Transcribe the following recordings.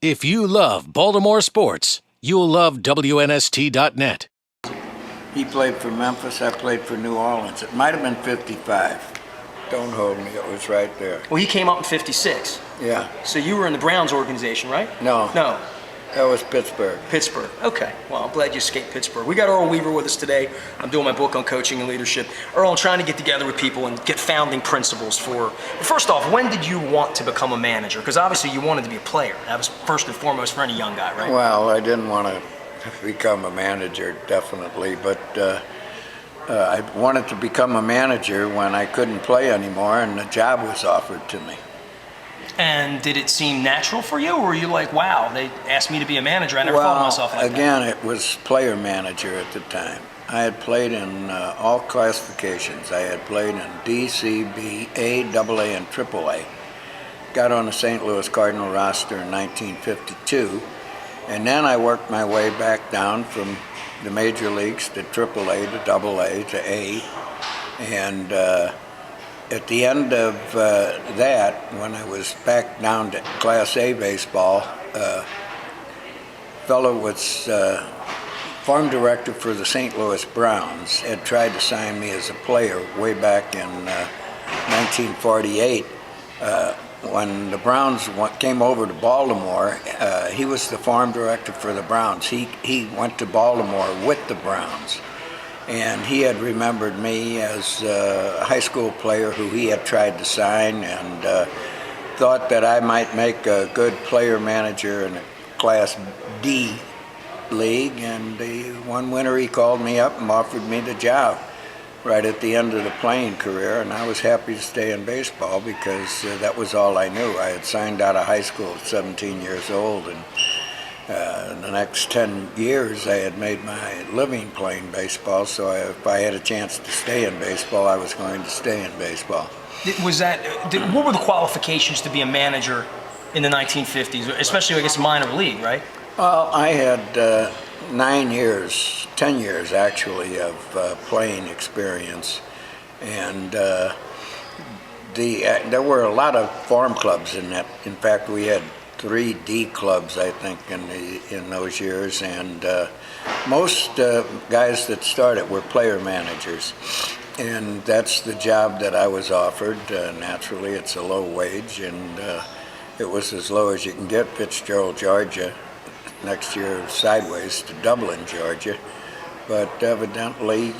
If you love Baltimore sports, you'll love WNST.net. He played for Memphis, I played for New Orleans. It might have been 55. Don't hold me, it was right there. Well, he came up in 56. Yeah. So you were in the Browns organization, right? No. No. That was Pittsburgh. Pittsburgh. Okay. Well, I'm glad you escaped Pittsburgh. We got Earl Weaver with us today. I'm doing my book on coaching and leadership. Earl, I'm trying to get together with people and get founding principles for. First off, when did you want to become a manager? Because obviously you wanted to be a player. That was first and foremost for any young guy, right? Well, I didn't want to become a manager, definitely, but I wanted to become a manager when I couldn't play anymore and the job was offered to me. And did it seem natural for you, or were you like, wow, they asked me to be a manager? I never thought of myself like that. Again, it was player manager at the time. I had played in all classifications. I had played in D, C, B, A, AA, and AAA. Got on the St. Louis Cardinal roster in 1952, and then I worked my way back down from the major leagues to AAA to AA to A, and at the end of that, when I was back down to Class A baseball, fellow was farm director for the St. Louis Browns, had tried to sign me as a player way back in 1948. When the Browns came over to Baltimore, he was the farm director for the Browns. He went to Baltimore with the Browns. And he had remembered me as a high school player who he had tried to sign, and thought that I might make a good player manager in a Class D league. And one winter he called me up and offered me the job right at the end of the playing career, and I was happy to stay in baseball because that was all I knew. I had signed out of high school at 17 years old, and in the next 10 years, I had made my living playing baseball, so if I had a chance to stay in baseball, I was going to stay in baseball. What were the qualifications to be a manager in the 1950s, especially, I guess, minor league, right? Well, I had 10 years actually of playing experience, and there were a lot of farm clubs in that. In fact, we had 3 D clubs, I think, in those years, and most guys that started were player managers, and that's the job that I was offered. Naturally, it's a low wage, and it was as low as you can get. Fitzgerald, Georgia, next year sideways to Dublin, Georgia, but evidently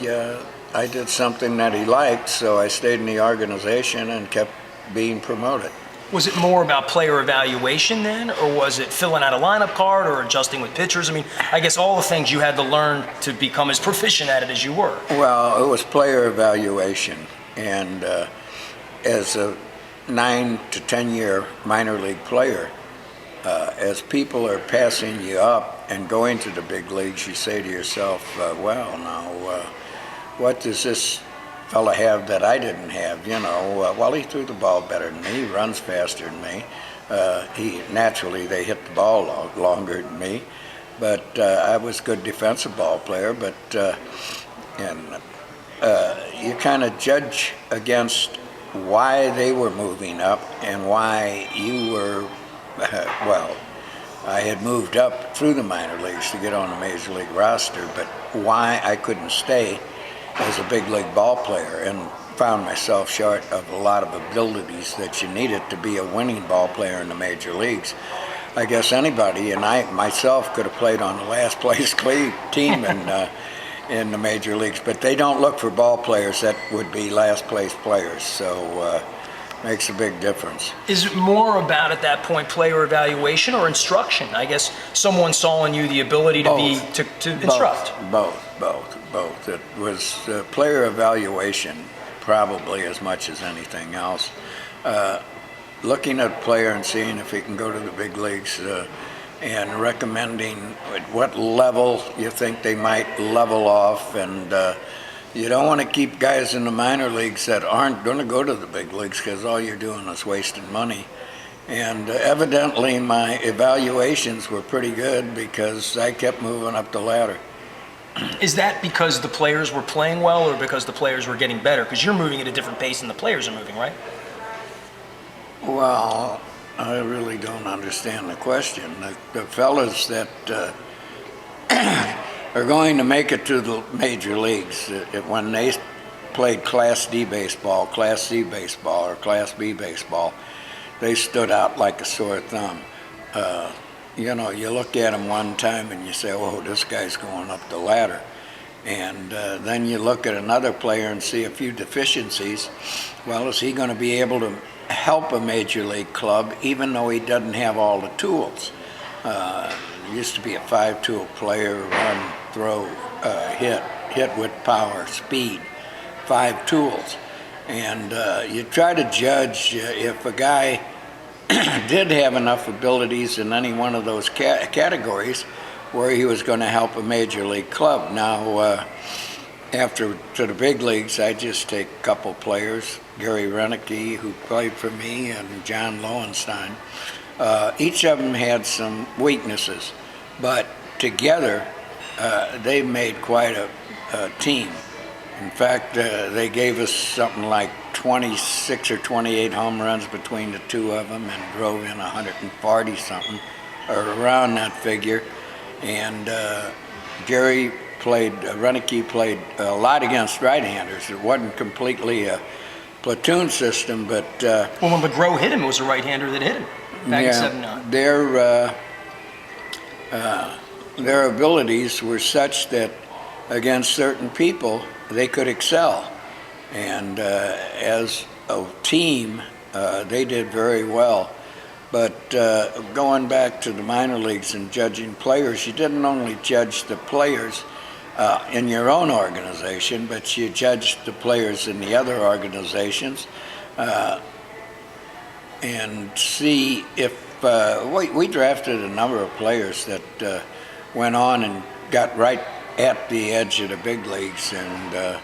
I did something that he liked, so I stayed in the organization and kept being promoted. Was it more about player evaluation then, or was it filling out a lineup card or adjusting with pitchers? I mean, I guess all the things you had to learn to become as proficient at it as you were. Well, it was player evaluation, and as a 9 to 10 year minor league player, as people are passing you up and going to the big leagues, you say to yourself, well, now, what does this fella have that I didn't have? Well, he threw the ball better than me, he runs faster than me. Naturally, they hit the ball longer than me, but I was a good defensive ball player, but you kind of judge against why they were moving up and why you were, well, I had moved up through the minor leagues to get on a major league roster, but why I couldn't stay as a big league ball player, and found myself short of a lot of abilities that you needed to be a winning ball player in the major leagues. I guess anybody, and I myself, could have played on the last place team in the major leagues, but they don't look for ball players that would be last place players, so makes a big difference. Is it more about, at that point, player evaluation or instruction? I guess someone saw in you the ability to instruct. Both. It was player evaluation, probably as much as anything else. Looking at a player and seeing if he can go to the big leagues, and recommending at what level you think they might level off, and you don't want to keep guys in the minor leagues that aren't going to go to the big leagues, because all you're doing is wasting money. And evidently my evaluations were pretty good because I kept moving up the ladder. Is that because the players were playing well, or because the players were getting better? Because you're moving at a different pace than the players are moving, right? Well, I really don't understand the question. The fellas that are going to make it to the major leagues, when they played Class D baseball, Class C baseball, or Class B baseball, they stood out like a sore thumb. You know, you look at them one time and you say, oh, this guy's going up the ladder. And then you look at another player and see a few deficiencies. Well, is he going to be able to help a major league club even though he doesn't have all the tools? Used to be a 5-tool player: run, throw, hit with power, speed, 5 tools. And you try to judge if a guy did have enough abilities in any one of those categories where he was going to help a major league club. Now, after to the big leagues, I just take a couple players, Gary Renicky, who played for me, and John Lowenstein. Each of them had some weaknesses, but together they made quite a team. In fact, they gave us something like 26 or 28 home runs between the two of them and drove in 140 something, or around that figure. And Gary Renicky played a lot against right-handers. It wasn't completely a platoon system, but... well, when McGraw hit him, it was a right-hander that hit him back in '79. Their abilities were such that against certain people, they could excel. And as a team, they did very well. But going back to the minor leagues and judging players, you didn't only judge the players in your own organization, but you judged the players in the other organizations and see if we drafted a number of players that went on and got right at the edge of the big leagues, and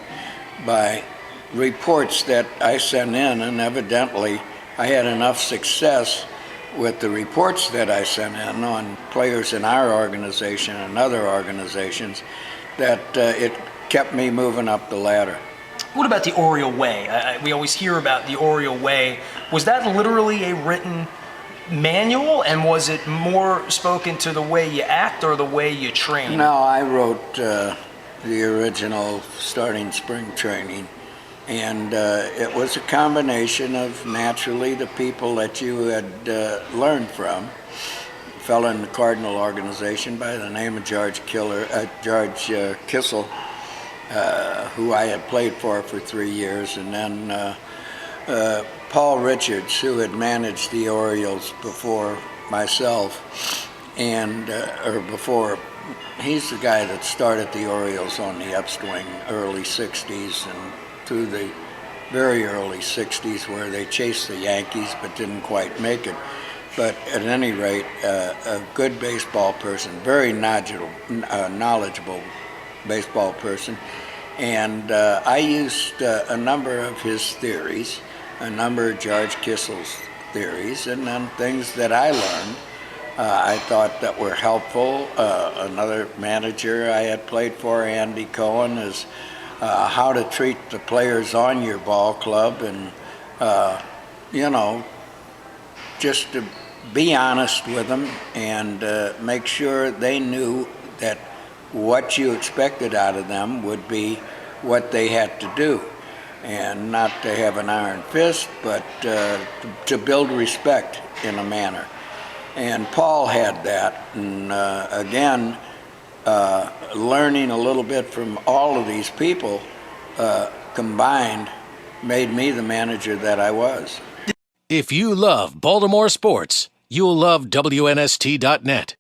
by reports that I sent in, and evidently I had enough success with the reports that I sent in on players in our organization and other organizations, that it kept me moving up the ladder. What about the Oriole Way? We always hear about the Oriole Way. Was that literally a written manual, and was it more spoken to the way you act or the way you train? No, I wrote the original starting spring training, and it was a combination of naturally the people that you had learned from. A fellow in the Cardinal organization by the name of George Kissel, who I had played for 3 years, and then Paul Richards, who had managed the Orioles before myself, and he's the guy that started the Orioles on the upswing, early 60s and through the very early 60s, where they chased the Yankees but didn't quite make it. But at any rate, a good baseball person, very knowledgeable baseball person. And I used a number of his theories, a number of George Kissel's theories, and then things that I learned I thought that were helpful. Another manager I had played for, Andy Cohen, is how to treat the players on your ball club, and just to be honest with them and make sure they knew that what you expected out of them would be what they had to do, and not to have an iron fist, but to build respect in a manner. And Paul had that, and again, learning a little bit from all of these people combined made me the manager that I was. If you love Baltimore sports, you'll love WNST.net.